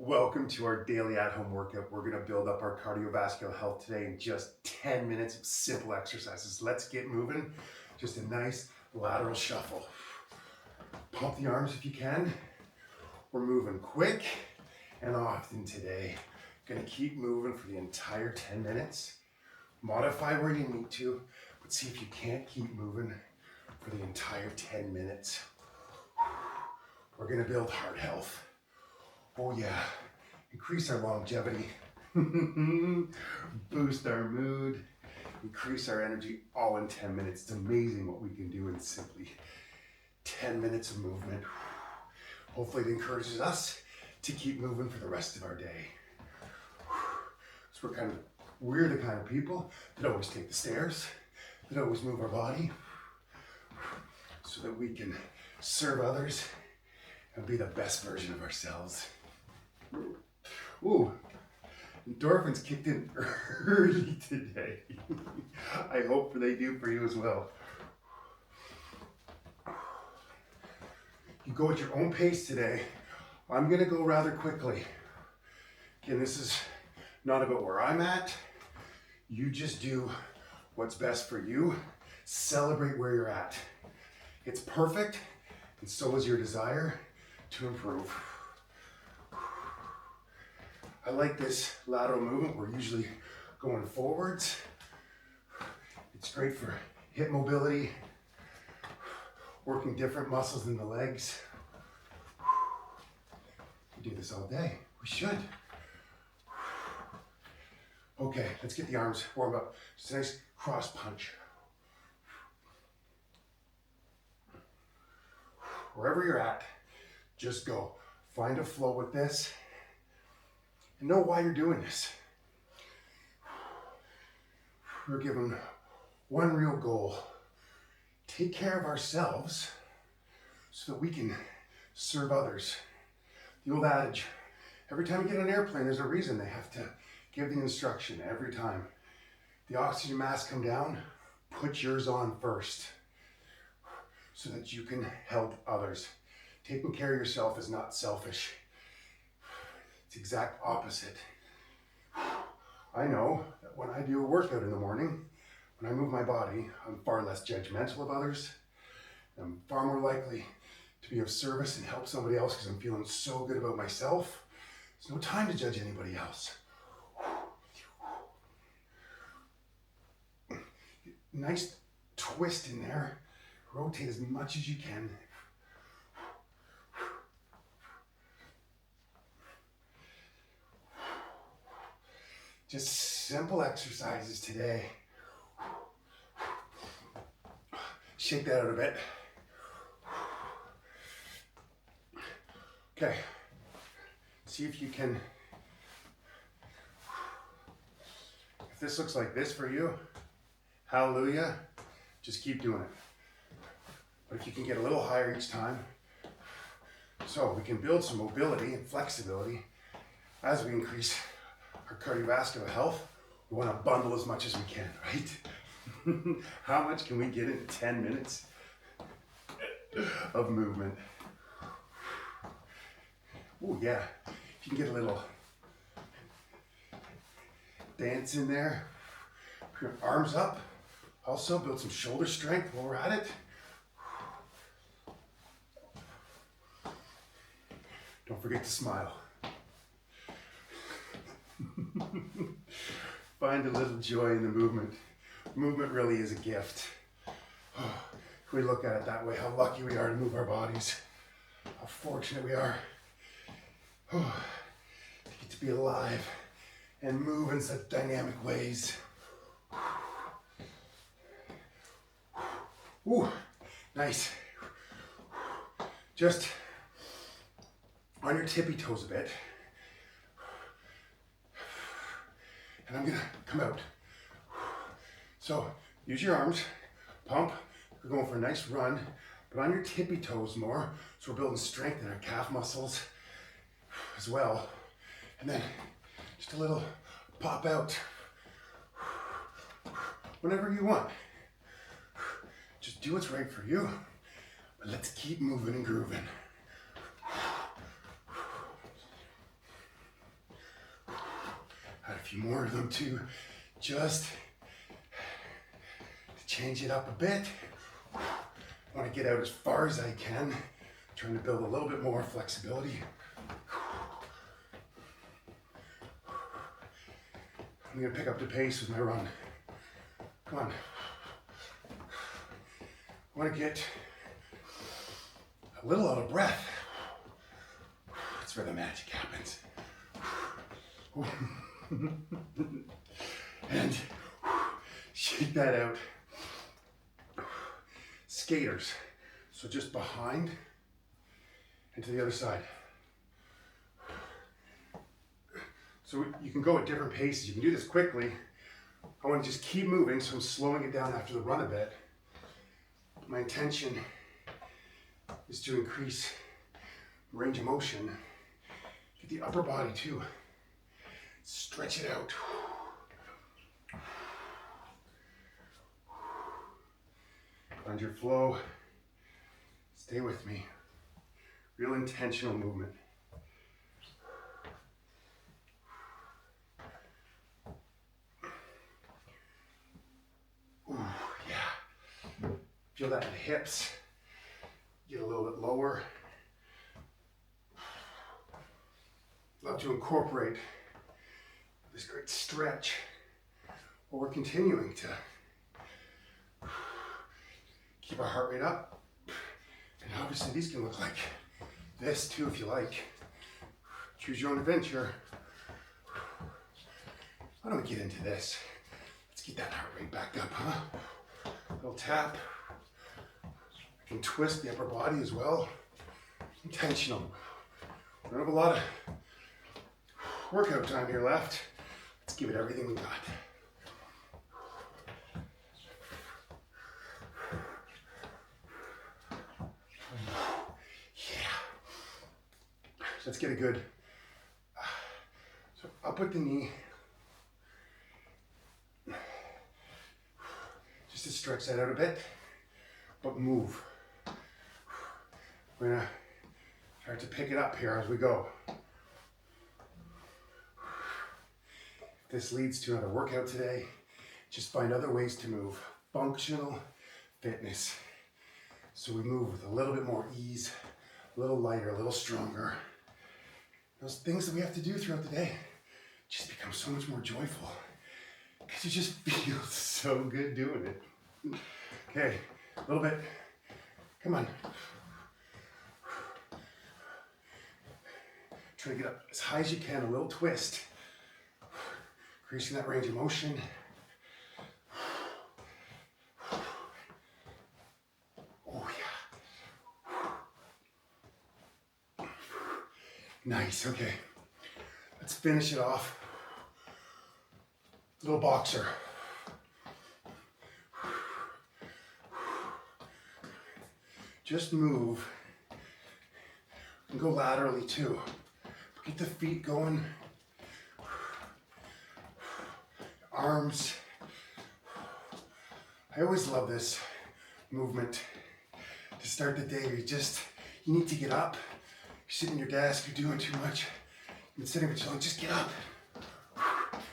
Welcome to our daily at-home workout. We're gonna build up our cardiovascular health today in just 10 minutes of simple exercises. Let's get moving. Just a nice lateral shuffle. Pump the arms if you can. We're moving quick and often today. Gonna keep moving for the entire 10 minutes. Modify where you need to, but see if you can't keep moving for the entire 10 minutes. We're gonna build heart health. Oh yeah, increase our longevity, boost our mood, increase our energy all in 10 minutes. It's amazing what we can do in simply 10 minutes of movement. Hopefully it encourages us to keep moving for the rest of our day. So we're the kind of people that always take the stairs, that always move our body, so that we can serve others and be the best version of ourselves. Ooh, endorphins kicked in early today. I hope they do for you as well. You go at your own pace today. I'm gonna go rather quickly. Again, this is not about where I'm at. You just do what's best for you. Celebrate where you're at. It's perfect, and so is your desire to improve. I like this lateral movement. We're usually going forwards. It's great for hip mobility, working different muscles in the legs. We do this all day. We should. Okay, let's get the arms warmed up. Just a nice cross punch. Wherever you're at, just go. Find a flow with this. And know why you're doing this. We're given one real goal. Take care of ourselves so that we can serve others. The old adage, every time you get on an airplane, there's a reason they have to give the instruction every time. The oxygen mask come down, put yours on first so that you can help others. Taking care of yourself is not selfish. It's the exact opposite. I know that when I do a workout in the morning, when I move my body, I'm far less judgmental of others. I'm far more likely to be of service and help somebody else because I'm feeling so good about myself. There's no time to judge anybody else. Nice twist in there. Rotate as much as you can. Just simple exercises today. Shake that out a bit. Okay, see if you can, if this looks like this for you, hallelujah, just keep doing it. But if you can get a little higher each time, so we can build some mobility and flexibility as we increase our cardiovascular health. We want to bundle as much as we can, right? How much can we get in 10 minutes of movement? Oh yeah, if you can get a little dance in there, put your arms up. Also build some shoulder strength while we're at it. Don't forget to smile. Find a little joy in the movement. Movement really is a gift. If we look at it that way, how lucky we are to move our bodies. How fortunate we are to get to be alive and move in such dynamic ways. Ooh, nice. Just on your tippy toes a bit. And I'm gonna come out. So use your arms, pump. We're going for a nice run, but on your tippy toes more. So we're building strength in our calf muscles as well. And then just a little pop out whenever you want. Just do what's right for you, but let's keep moving and grooving. few more of them too, just to change it up a bit. I want to get out as far as I can, trying to build a little bit more flexibility. I'm gonna pick up the pace with my run. Come on. I want to get a little out of breath. That's where the magic happens. And shake that out. Skaters. So just behind and to the other side. So you can go at different paces. You can do this quickly. I want to just keep moving, so I'm slowing it down after the run a bit. My intention is to increase range of motion. Get the upper body too. Stretch it out. Find your flow. Stay with me. Real intentional movement. Ooh, yeah. Feel that in the hips. Get a little bit lower. Love to incorporate this great stretch while we're continuing to keep our heart rate up. And obviously these can look like this too if you like. Choose your own adventure. Why don't we get into this? Let's get that heart rate back up, huh? Little tap. I can twist the upper body as well. Intentional. We don't have a lot of workout time here left. Let's give it everything we got. Yeah. Let's get a good, so up with the knee. Just to stretch that out a bit, but move. We're gonna start to pick it up here as we go. If this leads to another workout today, just find other ways to move. Functional fitness. So we move with a little bit more ease, a little lighter, a little stronger. Those things that we have to do throughout the day just become so much more joyful because you just feel so good doing it. Okay, a little bit. Come on. Try to get up as high as you can, a little twist. Increasing that range of motion. Oh yeah. Nice, okay. Let's finish it off. Little boxer. Just move. You can go laterally too. Get the feet going. Arms. I always love this movement to start the day. You need to get up. You're sitting at your desk, you're doing too much. You've been sitting for too long, just get up.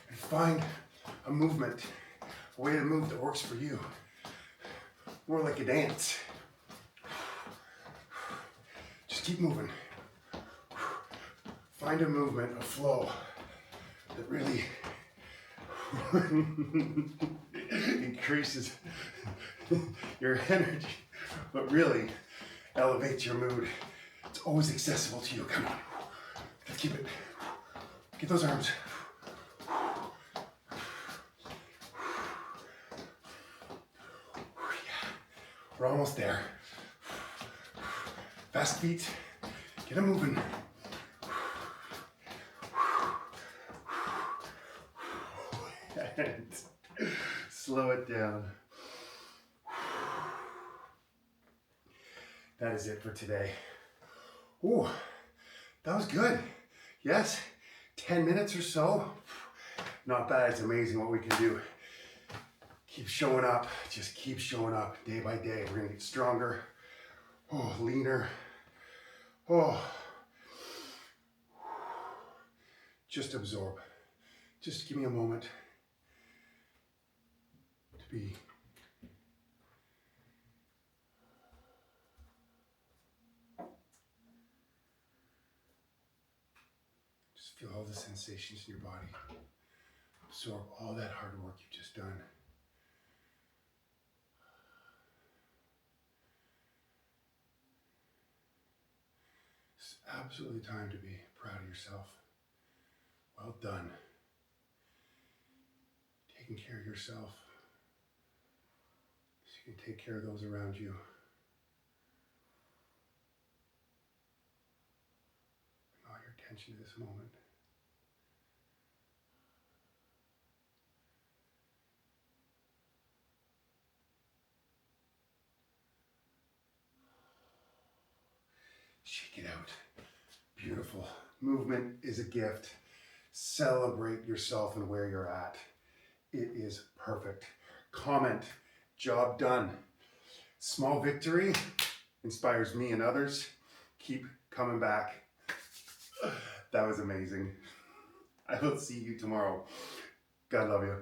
And find a movement, a way to move that works for you. More like a dance. Just keep moving. Find a movement, a flow that really increases your energy, but really elevates your mood. It's always accessible to you. Come on. Let's keep it. Get those arms. Yeah. We're almost there. Fast feet. Get them moving. And slow it down. That is it for today. Ooh, that was good. Yes, 10 minutes or so. Not bad, it's amazing what we can do. Keep showing up, just keep showing up day by day. We're gonna get stronger, leaner. Just absorb. Just give me a moment to be. Just feel all the sensations in your body. Absorb all that hard work you've just done. It's absolutely time to be proud of yourself. Well done. Taking care of yourself so you can take care of those around you. Bring all your attention to this moment. Shake it out. Beautiful. Movement is a gift. Celebrate yourself and where you're at. It is perfect. Comment, job done. Small victory inspires me and others. Keep coming back. That was amazing. I will see you tomorrow. God love you.